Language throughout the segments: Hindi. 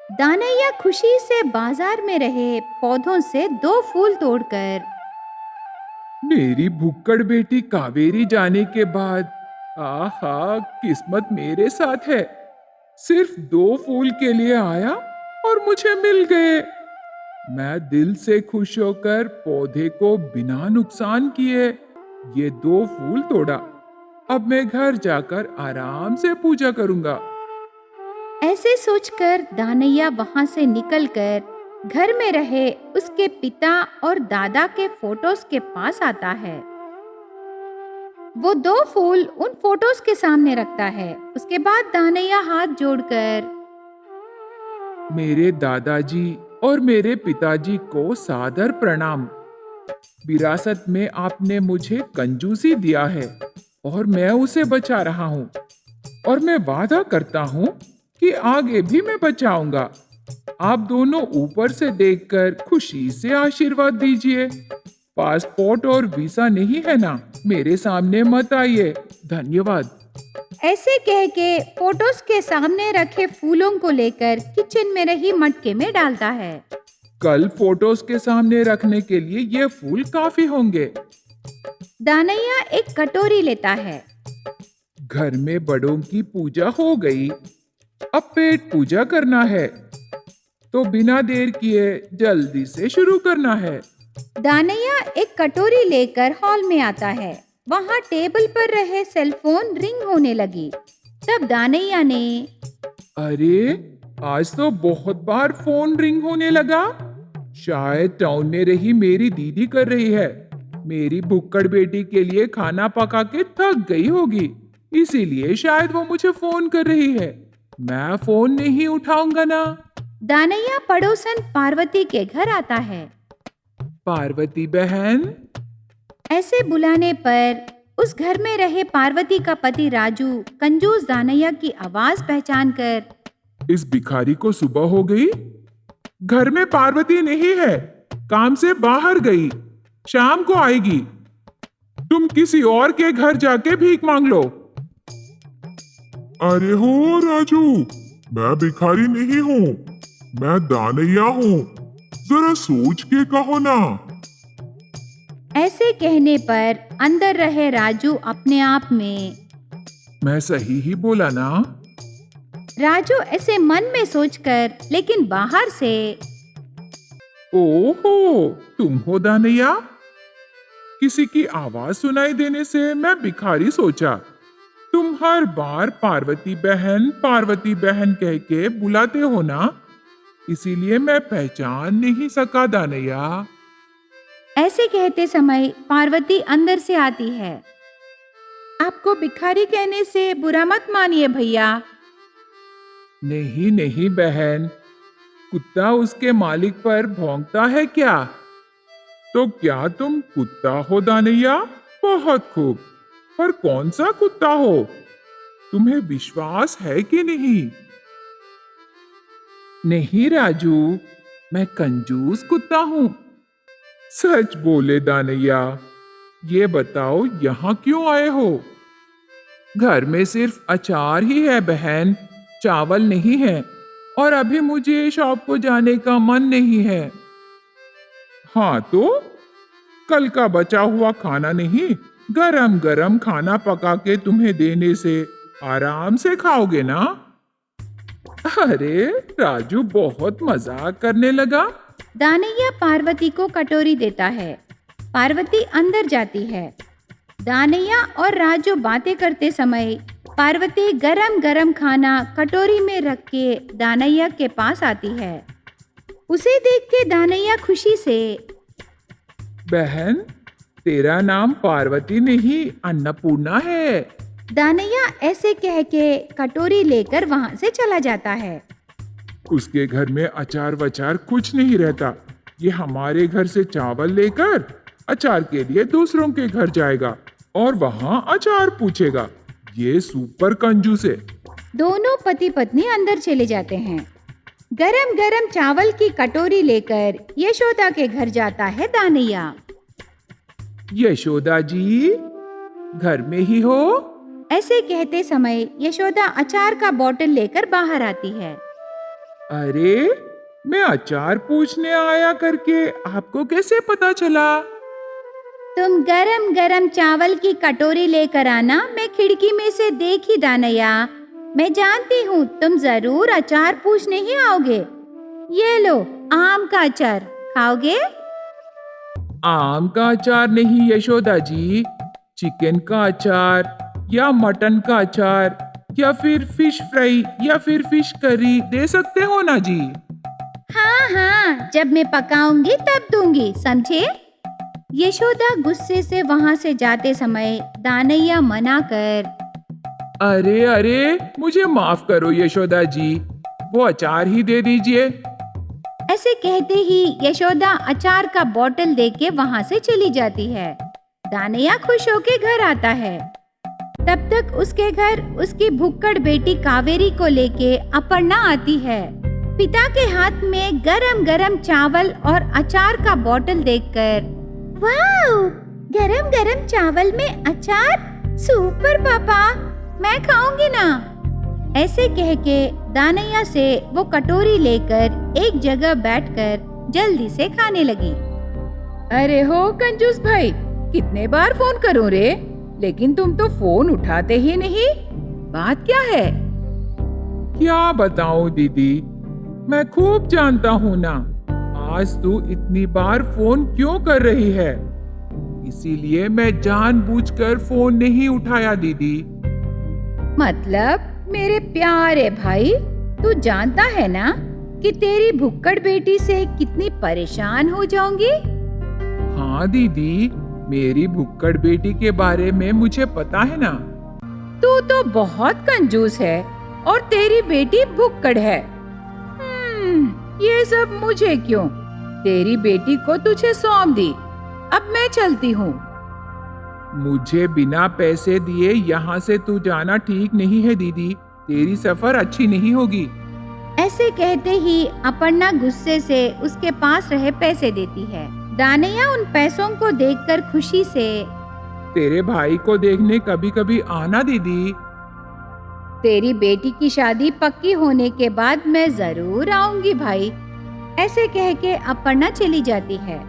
दानैया खुशी से बाजार में रहे पौधों से 2 फूल तोड़कर मेरी भुक्कड़ बेटी कावेरी जाने के बाद आहा, किस्मत मेरे साथ है। सिर्फ 2 फूल के लिए आया और मुझे मिल गए। मैं दिल से खुश होकर पौधे को बिना नुकसान किए ये 2 फूल तोड़ा। अब मैं घर जाकर आराम से पूजा करूंगा। ऐसे सोचकर दानैया वहां से निकलकर घर में रहे उसके पिता और दादा के फोटोज के पास आता है। वो 2 फूल उन फोटोज के सामने रखता है। उसके बाद दानैया हाथ जोड़कर मेरे दादाजी और मेरे पिताजी को सादर प्रणाम। विरासत में आपने मुझे कंजूसी दिया है और मैं उसे बचा रहा हूँ। और मैं वादा करता हूँ कि आगे भी मैं बचाऊंगा। आप दोनों ऊपर से देखकर खुशी से आशीर्वाद दीजिए। पासपोर्ट और वीजा नहीं है ना, मेरे सामने मत आइए। धन्यवाद। ऐसे कह के फोटोज के सामने रखे फूलों को लेकर किचन में रही मटके में डालता है। कल फोटोज के सामने रखने के लिए ये फूल काफी होंगे। दानैया एक कटोरी लेता है। घर में बड़ों की पूजा हो गई, अब पेट पूजा करना है। तो बिना देर किए जल्दी से शुरू करना है। दानैया एक कटोरी लेकर हॉल में आता है। वहाँ टेबल पर रहे सेलफोन रिंग होने लगी। तब दानैया ने अरे, आज तो बहुत बार फोन रिंग होने लगा। शायद टाउन में रही मेरी दीदी कर रही है। मेरी भुक्कड़ बेटी के लिए खाना पका के थक गई होगी, इसीलिए शायद वो मुझे फोन कर रही है। मैं फोन नहीं उठाऊंगा ना। दानैया पड़ोसन पार्वती के घर आता है। पार्वती बहन। ऐसे बुलाने पर उस घर में रहे पार्वती का पति राजू कंजूस दानैया की आवाज पहचान कर इस भिखारी को सुबह हो गई। घर में पार्वती नहीं है, काम से बाहर गई, शाम को आएगी। तुम किसी और के घर जाके भीख मांग लो। अरे हो राजू, मैं भिखारी नहीं हूँ, मैं दानैया हूँ। जरा सोच के कहो ना। ऐसे कहने पर अंदर रहे राजू अपने आप में मैं सही ही बोला ना? राजू ऐसे मन में सोचकर लेकिन बाहर से ओहो, तुम हो दानैया? किसी की आवाज सुनाई देने से मैं भिखारी सोचा। तुम हर बार पार्वती बहन कह के बुलाते हो ना, इसीलिए मैं पहचान नहीं सका दानैया। ऐसे कहते समय पार्वती अंदर से आती है। आपको भिखारी कहने से बुरा मत मानिए भैया। नहीं नहीं बहन, कुत्ता उसके मालिक पर भौंकता है क्या? तो क्या तुम कुत्ता हो दानैया? बहुत खूब। पर कौन सा कुत्ता हो? तुम्हें विश्वास है कि नहीं? नहीं राजू, मैं कंजूस कुत्ता हूँ। सच बोले दानैया। ये बताओ, यहाँ क्यों आए हो? घर में सिर्फ अचार ही है बहन, चावल नहीं है। और अभी मुझे शॉप को जाने का मन नहीं है। हाँ तो कल का बचा हुआ खाना नहीं, गरम गरम खाना पका के तुम्हें देने से आराम से खाओगे ना? अरे राजू बहुत मजाक करने लगा। दानैया पार्वती को कटोरी देता है। पार्वती अंदर जाती है। दानैया और राजू बातें करते समय पार्वती गरम गरम खाना कटोरी में रख के दानैया के पास आती है। उसे देख के दानैया खुशी से बहन, तेरा नाम पार्वती नहीं अन्नपूर्णा है। दानैया ऐसे कह के कटोरी लेकर वहां से चला जाता है। उसके घर में अचार वचार कुछ नहीं रहता। ये हमारे घर से चावल लेकर अचार के लिए दूसरों के घर जाएगा और वहां अचार पूछेगा। ये सुपर कंजूस है। दोनों पति पत्नी अंदर चले जाते हैं। गरम गरम चावल की कटोरी लेकर यशोदा के घर जाता है दानैया। यशोदा जी, घर में ही हो? ऐसे कहते समय यशोदा अचार का बोतल लेकर बाहर आती है। अरे, मैं अचार पूछने आया करके आपको कैसे पता चला? तुम गरम गरम चावल की कटोरी लेकर आना, मैं खिड़की में से देखी दानैया। मैं जानती हूँ तुम जरूर अचार पूछने ही आओगे। ये लो, आम का अचार खाओगे? आम का अचार नहीं यशोदा जी, चिकन का अचार या मटन का अचार या फिर फिश फ्राई या फिर फिश करी दे सकते हो ना जी? हाँ हाँ, जब मैं पकाऊंगी तब दूंगी, समझे? यशोदा गुस्से से वहां से जाते समय दानैया मना कर, अरे अरे, मुझे माफ करो यशोदा जी, वो अचार ही दे दीजिए। ऐसे कहते ही यशोदा अचार का बोतल देके वहां से चली जाती है। दानैया खुश होके घर आता है। तब तक उसके घर उसकी भुक्कड़ बेटी कावेरी को लेके अपर्णा आती है। पिता के हाथ में गरम गरम चावल और अचार का बोतल देखकर, वाओ, गरम गरम चावल में अचार, सुपर पापा, मैं खाऊंगी ना। ऐसे कह के दानैया से वो कटोरी लेकर एक जगह बैठकर जल्दी से खाने लगी। अरे हो कंजूस भाई, कितने बार फोन करूं रे, लेकिन तुम तो फोन उठाते ही नहीं। बात क्या है? क्या बताऊं दीदी, मैं खूब जानता हूँ ना, आज तू इतनी बार फोन क्यों कर रही है, इसीलिए मैं जानबूझकर फोन नहीं उठाया दीदी। मतलब मेरे प्यारे भाई, तू जानता है ना कि तेरी भुक्कड़ बेटी से कितनी परेशान हो जाऊंगी। हाँ दीदी, मेरी भुक्कड़ बेटी के बारे में मुझे पता है ना। तू तो बहुत कंजूस है और तेरी बेटी भुक्कड़ है। ये सब मुझे क्यों? तेरी बेटी को तुझे सौंप दी, अब मैं चलती हूँ। मुझे बिना पैसे दिए यहाँ से तू जाना ठीक नहीं है दीदी, तेरी सफर अच्छी नहीं होगी। ऐसे कहते ही अपर्णा गुस्से से उसके पास रहे पैसे देती है। दानैया उन पैसों को देखकर खुशी से, तेरे भाई को देखने कभी कभी आना दीदी। तेरी बेटी की शादी पक्की होने के बाद मैं जरूर आऊंगी भाई। ऐसे कह के अपर्णा चली जाती है।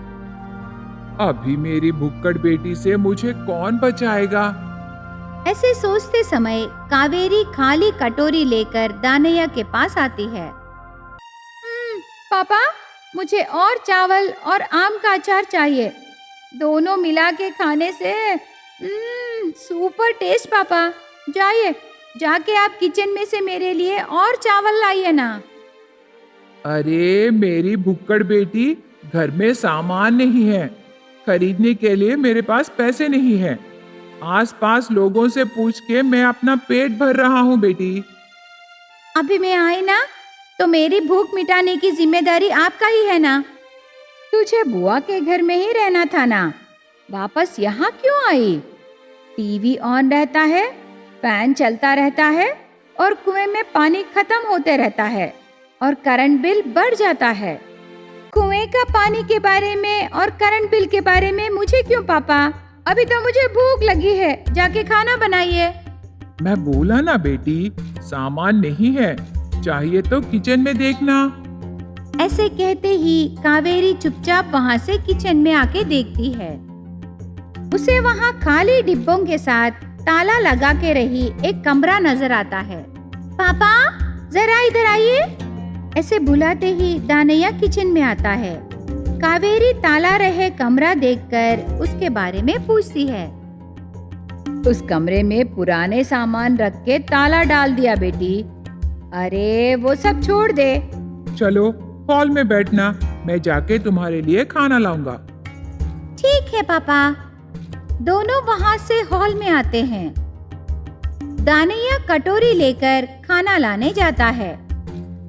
अभी मेरी भुक्कड़ बेटी से मुझे कौन बचाएगा? ऐसे सोचते समय कावेरी खाली कटोरी लेकर दानैया के पास आती है। पापा, मुझे और चावल और आम का अचार चाहिए। दोनों मिला के खाने से सुपर टेस्ट पापा। जाके आप किचन में से मेरे लिए और चावल लाइए ना। अरे मेरी भुक्कड़ बेटी, घर में सामान नहीं है, खरीदने के लिए मेरे पास पैसे नहीं है। आसपास लोगों से पूछ के मैं अपना पेट भर रहा हूँ बेटी। अभी मैं आई ना, तो मेरी भूख मिटाने की जिम्मेदारी आपका ही है ना। तुझे बुआ के घर में ही रहना था ना, वापस यहाँ क्यों आई? टीवी ऑन रहता है, फैन चलता रहता है और कुएं में पानी खत्म होते रहता है और करंट बिल बढ़ जाता है। कुएं का पानी के बारे में और करंट बिल के बारे में मुझे क्यों पापा? अभी तो मुझे भूख लगी है, जाके खाना बनाइए। मैं बोला ना बेटी, सामान नहीं है, चाहिए तो किचन में देखना। ऐसे कहते ही कावेरी चुपचाप वहाँ से किचन में आके देखती है। उसे वहाँ खाली डिब्बों के साथ ताला लगा के रही एक कमरा नजर आता है। पापा, जरा इधर आइए। ऐसे बुलाते ही दानैया किचन में आता है। कावेरी ताला रहे कमरा देखकर उसके बारे में पूछती है। उस कमरे में पुराने सामान रख के ताला डाल दिया बेटी। अरे वो सब छोड़ दे। चलो हॉल में बैठना, मैं जाके तुम्हारे लिए खाना लाऊंगा। ठीक है पापा। दोनों वहाँ से हॉल में आते हैं। दानैया कटोरी लेकर खाना लाने जाता है।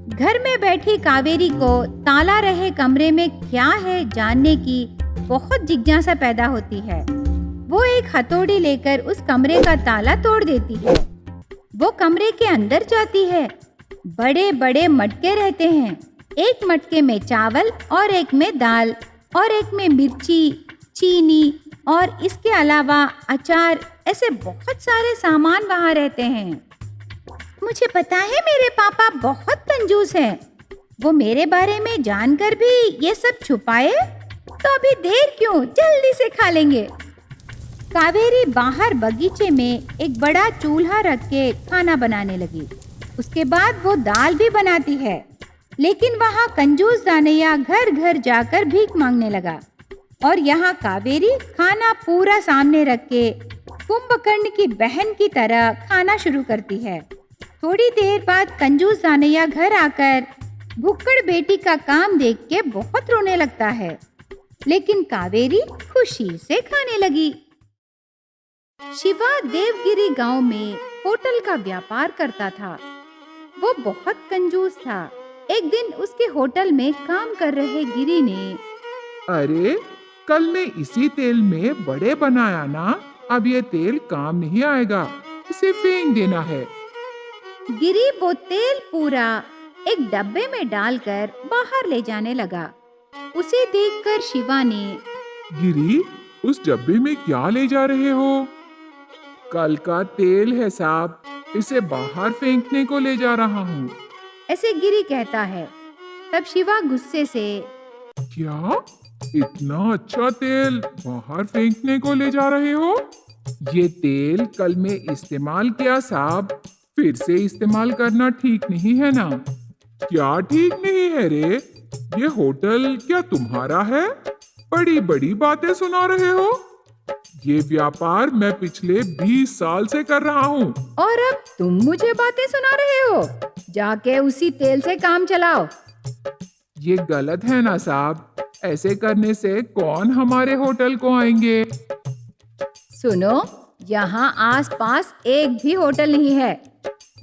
घर में बैठी कावेरी को ताला रहे कमरे में क्या है जानने की बहुत जिज्ञासा पैदा होती है। वो एक हथौड़ी लेकर उस कमरे का ताला तोड़ देती है। वो कमरे के अंदर जाती है। बड़े बड़े मटके रहते हैं, एक मटके में चावल और एक में दाल और एक में मिर्ची, चीनी और इसके अलावा अचार, ऐसे बहुत सारे सामान वहाँ रहते हैं। मुझे पता है मेरे पापा बहुत कंजूस हैं, वो मेरे बारे में जानकर भी ये सब छुपाए, तो अभी देर क्यों, जल्दी से खा लेंगे। कावेरी बाहर बगीचे में एक बड़ा चूल्हा रख के खाना बनाने लगी। उसके बाद वो दाल भी बनाती है, लेकिन वहाँ कंजूस दानैया घर घर जाकर भीख मांगने लगा और यहाँ कावेरी खाना पूरा सामने रख के कुंभकर्ण की बहन की तरह खाना शुरू करती है। थोड़ी देर बाद कंजूस दानैया घर आकर भुक्कड़ बेटी का काम देख के बहुत रोने लगता है, लेकिन कावेरी खुशी से खाने लगी। शिवा देवगिरी गांव में होटल का व्यापार करता था। वो बहुत कंजूस था। एक दिन उसके होटल में काम कर रहे गिरी ने, अरे कल ने इसी तेल में बड़े बनाया ना, अब ये तेल काम नहीं आएगा, इसे फेंक देना है। गिरी वो तेल पूरा एक डब्बे में डालकर बाहर ले जाने लगा। उसे देखकर शिवा ने, गिरी, उस डब्बे में क्या ले जा रहे हो? कल का तेल है साहब, इसे बाहर फेंकने को ले जा रहा हूँ। ऐसे गिरी कहता है। तब शिवा गुस्से से, क्या इतना अच्छा तेल बाहर फेंकने को ले जा रहे हो? ये तेल कल में इस्तेमाल किया साहब, फिर से इस्तेमाल करना ठीक नहीं है ना। क्या ठीक नहीं है रे? ये होटल क्या तुम्हारा है? बड़ी बड़ी बातें सुना रहे हो। ये व्यापार मैं पिछले 20 साल से कर रहा हूँ। और अब तुम मुझे बातें सुना रहे हो? जाके उसी तेल से काम चलाओ। ये गलत है ना साहब, ऐसे करने से कौन हमारे होटल को आएंगे? सुनो, यहाँ आसपास एक भी होटल नहीं है।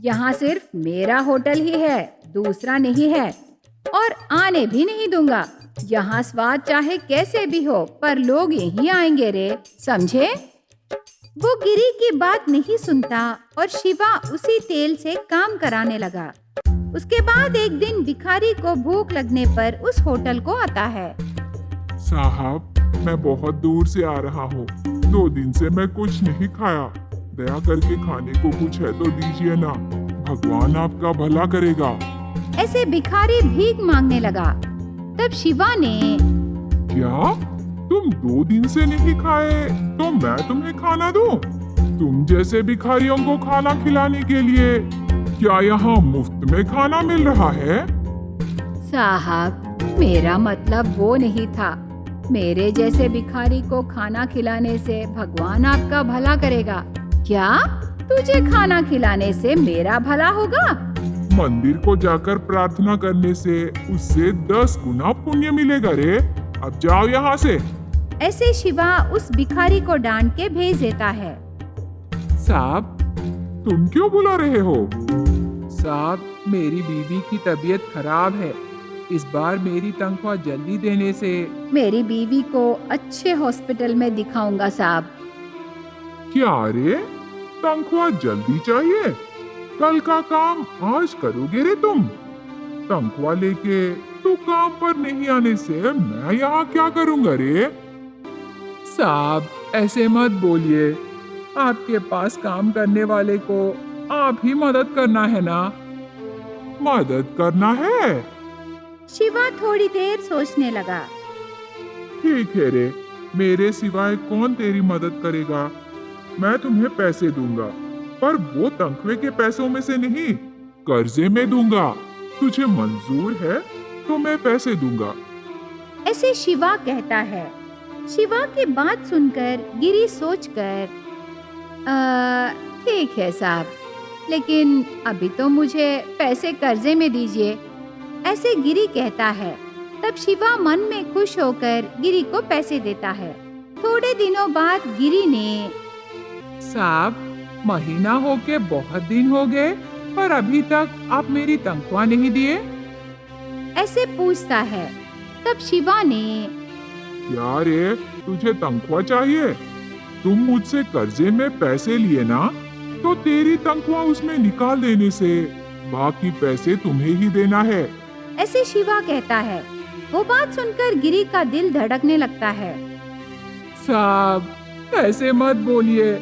यहाँ सिर्फ मेरा होटल ही है, दूसरा नहीं है, और आने भी नहीं दूंगा। यहाँ स्वाद चाहे कैसे भी हो, पर लोग यहीं आएंगे रे, समझे? वो गिरी की बात नहीं सुनता और शिवा उसी तेल से काम कराने लगा। उसके बाद एक दिन भिखारी को भूख लगने पर उस होटल को आता है। साहब, मैं बहुत दूर से आ रहा हूँ, 2 दिन से मैं कुछ नहीं खाया, दया करके खाने को कुछ है तो दीजिए ना, भगवान आपका भला करेगा। ऐसे भिखारी भीख मांगने लगा। तब शिवा ने, क्या तुम 2 दिन से नहीं खाए तो मैं तुम्हें खाना दूं? तुम जैसे भिखारियों को खाना खिलाने के लिए क्या यहाँ मुफ्त में खाना मिल रहा है? साहब, मेरा मतलब वो नहीं था। मेरे जैसे भिखारी को खाना खिलाने से भगवान आपका भला करेगा। क्या तुझे खाना खिलाने से मेरा भला होगा? मंदिर को जाकर प्रार्थना करने से उससे 10 गुना पुण्य मिलेगा रे। अब जाओ यहाँ से। ऐसे शिवा उस भिखारी को डांट के भेज देता है। साहब, तुम क्यों बुला रहे हो? साहब, मेरी बीवी की तबीयत खराब है, इस बार मेरी तनख्वाह जल्दी देने से। मेरी बीवी को अच्छे हॉस्पिटल में दिखाऊंगा साहब। क्या रे, तनख्वाह जल्दी चाहिए? कल का काम आज करोगे रे तुम? तनख्वाह लेके तो काम पर नहीं आने से मैं यहाँ क्या करूँगा रे? साहब, ऐसे मत बोलिए, आपके पास काम करने वाले को आप ही मदद करना है ना। मदद करना है? शिवा थोड़ी देर सोचने लगा। ठीक है रे, मेरे सिवाय कौन तेरी मदद करेगा? मैं तुम्हें पैसे दूंगा, पर वो तनख्वाह के पैसों में से नहीं, कर्जे में दूंगा। तुझे मंजूर है तो मैं पैसे दूंगा। ऐसे शिवा कहता है। शिवा की बात सुनकर गिरी सोचकर, ठीक है साहब, लेकिन अभी तो मुझे पैसे कर्जे में दीजिए, ऐसे गिरी कहता है। तब शिवा मन में खुश होकर गिरी को पैसे देता है। थोड़े दिनों बाद गिरी ने, साहब, महीना होके बहुत दिन हो गए, पर अभी तक आप मेरी तनख्वाह नहीं दिए। ऐसे पूछता है। तब शिवा ने, क्या रे, तुझे तनख्वाह चाहिए? तुम मुझसे कर्जे में पैसे लिए ना, तो तेरी तनख्वाह उसमें निकाल देने से बाकी पैसे तुम्हें ही देना है। ऐसे शिवा कहता है। वो बात सुनकर गिरी का दिल धड़कने लगता है। साहब, ऐसे मत बोलिए,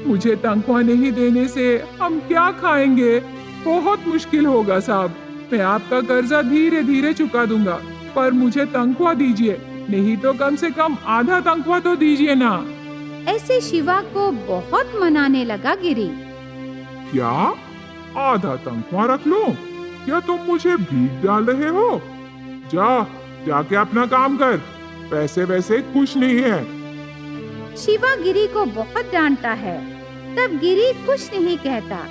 मुझे तनख्वाह नहीं देने से हम क्या खाएंगे? बहुत मुश्किल होगा साहब। मैं आपका कर्जा धीरे धीरे चुका दूंगा, पर मुझे तनख्वाह दीजिए, नहीं तो कम से कम आधा तनख्वाह तो दीजिए ना। ऐसे शिवा को बहुत मनाने लगा गिरी। क्या आधा तनख्वाह रख लो? क्या तुम मुझे भीख डाल रहे हो? जाके अपना काम कर, पैसे वैसे कुछ नहीं है। शिवा गिरी को बहुत डांटता है। तब गिरी कुछ नहीं कहता।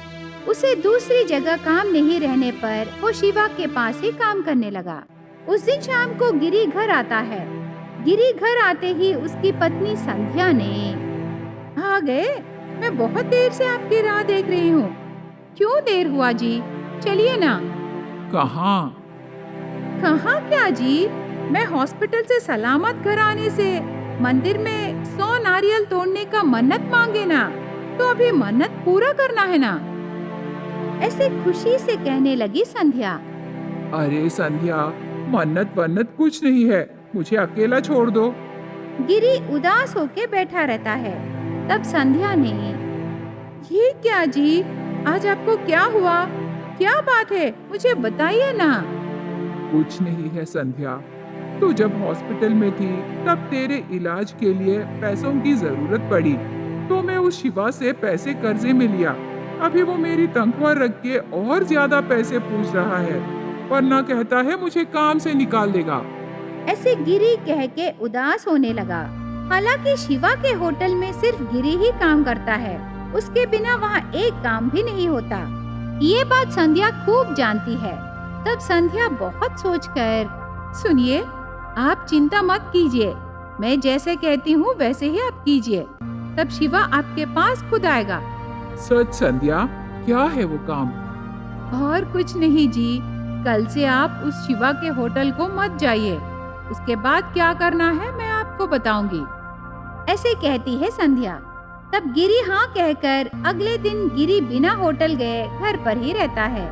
उसे दूसरी जगह काम नहीं रहने पर वो शिवा के पास ही काम करने लगा। उस दिन शाम को गिरी घर आता है। गिरी घर आते ही उसकी पत्नी संध्या ने, आ गए? मैं बहुत देर से आपकी राह देख रही हूँ। क्यों देर हुआ जी? चलिए ना। कहाँ? कहाँ क्या जी? मैं हॉस्पिटल से सलामत घर आने से मंदिर में 100 नारियल तोड़ने का मन्नत मांगे ना, तो अभी मन्नत पूरा करना है ना। ऐसे खुशी से कहने लगी संध्या। अरे संध्या, मन्नत वन्नत कुछ नहीं है, मुझे अकेला छोड़ दो। गिरी उदास होके बैठा रहता है। तब संध्या ने, ये क्या जी? आज आपको क्या हुआ? क्या बात है? मुझे बताइए ना। कुछ नहीं है संध्या, तू जब हॉस्पिटल में थी तब तेरे इलाज के लिए पैसों की जरूरत पड़ी, तो मैं उस शिवा से पैसे कर्जे में लिया। अभी वो मेरी तनख्वाह रख के और ज्यादा पैसे पूछ रहा है, वरना कहता है मुझे काम से निकाल देगा। ऐसे गिरी कह के उदास होने लगा। हालांकि शिवा के होटल में सिर्फ गिरी ही काम करता है, उसके बिना वहाँ एक काम भी नहीं होता। ये बात संध्या खूब जानती है। तब संध्या बहुत सोचकर, सुनिए, आप चिंता मत कीजिए, मैं जैसे कहती हूँ वैसे ही आप कीजिए, तब शिवा आपके पास खुद आएगा। सच संध्या, क्या है वो काम? और कुछ नहीं जी, कल से आप उस शिवा के होटल को मत जाइए। उसके बाद क्या करना है मैं आपको बताऊंगी। ऐसे कहती है संध्या। तब गिरी हाँ कहकर अगले दिन गिरी बिना होटल गए घर पर ही रहता है।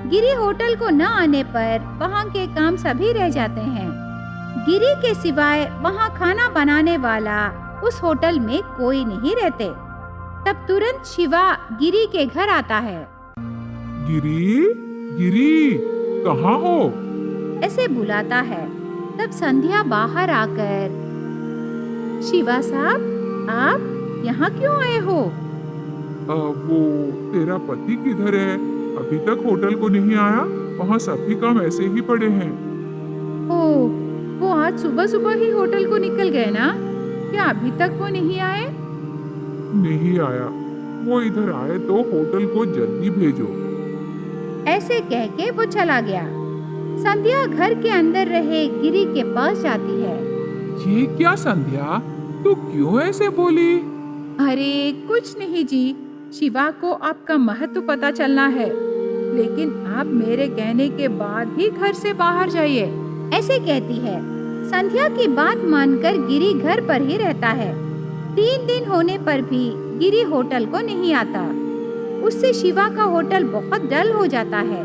गिरी होटल को न आने पर वहाँ के काम सभी रह जाते हैं। गिरी के सिवाय वहाँ खाना बनाने वाला उस होटल में कोई नहीं रहते। तब तुरंत शिवा गिरी के घर आता है। गिरी, गिरी, कहाँ हो? ऐसे बुलाता है। तब संध्या बाहर आकर, शिवा साहब, आप यहाँ क्यों आए हो? वो तेरा पति किधर है? अभी तक होटल को नहीं आया? वहाँ सभी काम ऐसे ही पड़े हैं। ओह, वो आज सुबह सुबह ही होटल को निकल गए ना? क्या अभी तक वो नहीं आए? नहीं आया। वो इधर आए तो होटल को जल्दी भेजो। ऐसे कह के वो चला गया। संध्या घर के अंदर रहे गिरी के पास जाती है। ये क्या संध्या, तू क्यों ऐसे बोली? अरे कुछ नहीं जी, शिवा को आपका महत्व पता चलना है, लेकिन आप मेरे कहने के बाद ही घर से बाहर जाइए। ऐसे कहती है। संध्या की बात मानकर गिरी घर पर ही रहता है। 3 दिन होने पर भी गिरी होटल को नहीं आता। उससे शिवा का होटल बहुत डल हो जाता है।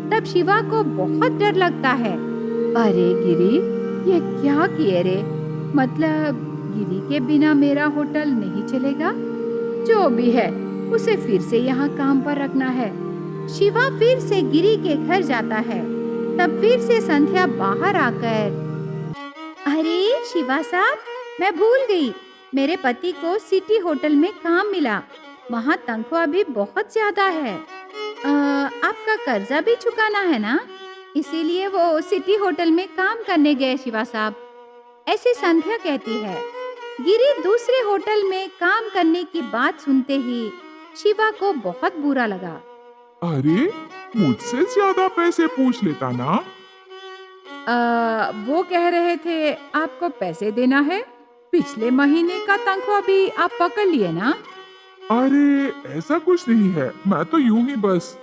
तब शिवा को बहुत डर लगता है। अरे गिरी, ये क्या किए रे? मतलब गिरी के बिना मेरा होटल नहीं चलेगा? जो भी है, उसे फिर से यहाँ काम पर रखना है। शिवा फिर से गिरी के घर जाता है। तब फिर से संध्या बाहर आकर, अरे शिवा साहब, मैं भूल गई, मेरे पति को सिटी होटल में काम मिला। वहाँ तनख्वाह भी बहुत ज्यादा है। आपका कर्जा भी चुकाना है ना, इसीलिए वो सिटी होटल में काम करने गए शिवा साहब। ऐसी संध्या कहती है। गिरी दूसरे होटल में काम करने की बात सुनते ही शिवा को बहुत बुरा लगा। अरे, मुझसे ज्यादा पैसे पूछ लेता ना। वो कह रहे थे आपको पैसे देना है। पिछले महीने का तनख्वाह भी आप पकड़ लिए ना? अरे, ऐसा कुछ नहीं है, मैं तो यूं ही बस,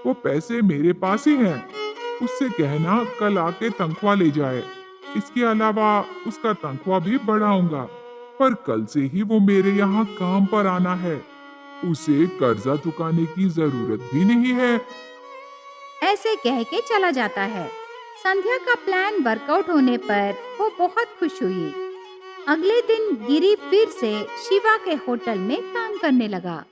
वो पैसे मेरे पास ही हैं। उससे कहना कल आके तनख्वाह ले जाए। इसके अलावा उसका तनख्वाह भी बढ़ाऊंगा, पर कल से ही वो मेरे यहाँ काम पर आना है। उसे कर्जा चुकाने की जरूरत भी नहीं है। ऐसे कह के चला जाता है। संध्या का प्लान वर्कआउट होने पर वो बहुत खुश हुई। अगले दिन गिरी फिर से शिवा के होटल में काम करने लगा।